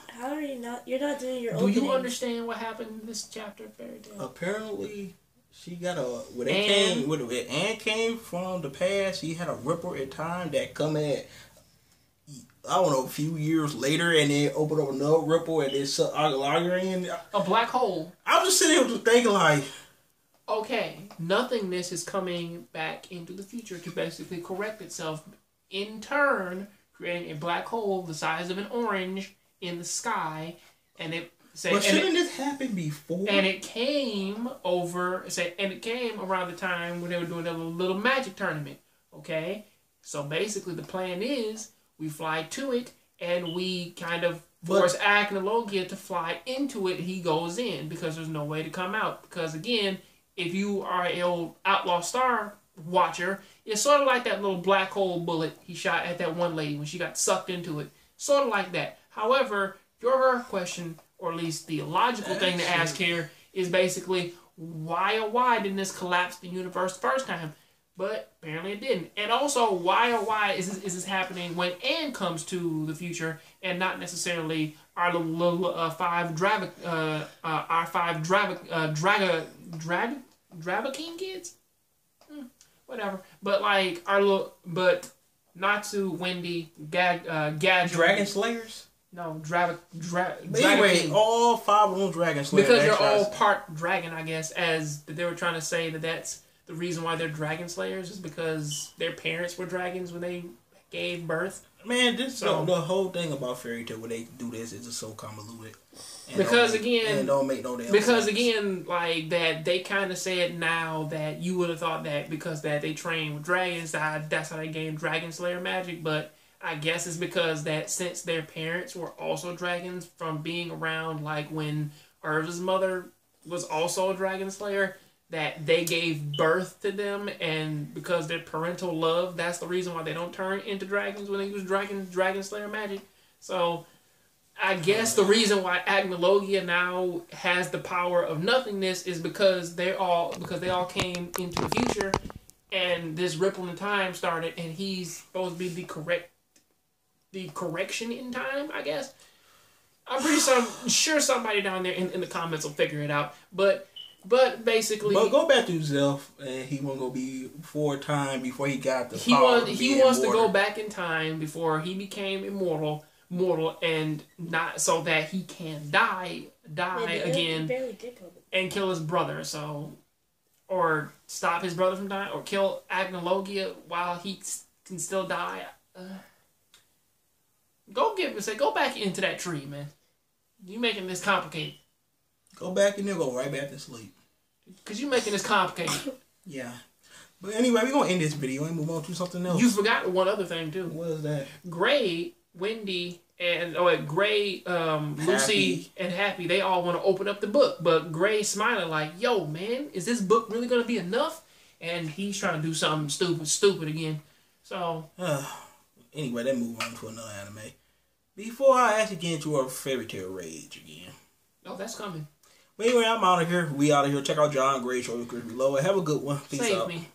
How are you not? You're not doing your Do opening. you understand what happened in this chapter of Fairy Tail? Apparently, she got Anne came from the past. She had a ripple in time that come at, I don't know, a few years later, and then opened up another ripple, and then sucked Agalaga in. A black hole. I was just sitting here just thinking like, okay, nothingness is coming back into the future to basically correct itself, in turn creating a black hole the size of an orange in the sky, and it say. But shouldn't this happen before? And it came around the time when they were doing a little magic tournament. Okay, so basically the plan is we fly to it and we kind of force Agnologia to fly into it. And he goes in because there's no way to come out. Because again, if you are an old Outlaw Star watcher, it's sort of like that little black hole bullet he shot at that one lady when she got sucked into it. Sort of like that. However, your question, or at least the logical thing to ask here, is basically why didn't this collapse the universe the first time? But apparently it didn't. And also, why is this happening when Anne comes to the future and not necessarily our little Draga King kids? Whatever. But like Natsu, Wendy, Gadget. Dragon Slayers? No, anyway, all 5 of them Dragon Slayers. Because they're all part dragon, I guess, as they were trying to say that's the reason why they're Dragon Slayers is because their parents were dragons when they gave birth. Man, the whole thing about Fairy Tail when they do this is just so convoluted. Because again, don't make no damn because sense. Again, like that, they kind of said now that you would have thought that because that they train with dragons, that's how they gain Dragon Slayer magic. But I guess it's because that since their parents were also dragons from being around, like when Irva's mother was also a Dragon Slayer, that they gave birth to them, and because their parental love, that's the reason why they don't turn into dragons when they use Dragon Slayer magic. So I guess the reason why Agnologia now has the power of nothingness is because they all came into the future, and this ripple in time started, and he's supposed to be the correction in time, I guess. I'm sure somebody down there in the comments will figure it out, but basically, but go back to himself, and he won't go before time before he got the power. He wants to go back in time before he became mortal, and not so that he can die again and kill his brother. So, or stop his brother from dying, or kill Agnologia while he can still die. Go back into that tree, man. You making this complicated. Go back in there, go right back to sleep. Because you're making this complicated. Yeah. But anyway, we're going to end this video and move on to something else. You forgot one other thing, too. What is that? Gray, Wendy, and Gray, Lucy, and Happy, they all want to open up the book. But Gray's smiling like, yo, man, is this book really going to be enough? And he's trying to do something stupid again. So. Anyway, then move on to another anime. Before I actually get into our Fairy Tail rage again. Oh, that's coming. But anyway, I'm out of here. We out of here. Check out John Gray, show below. Have a good one. Peace out. Save me.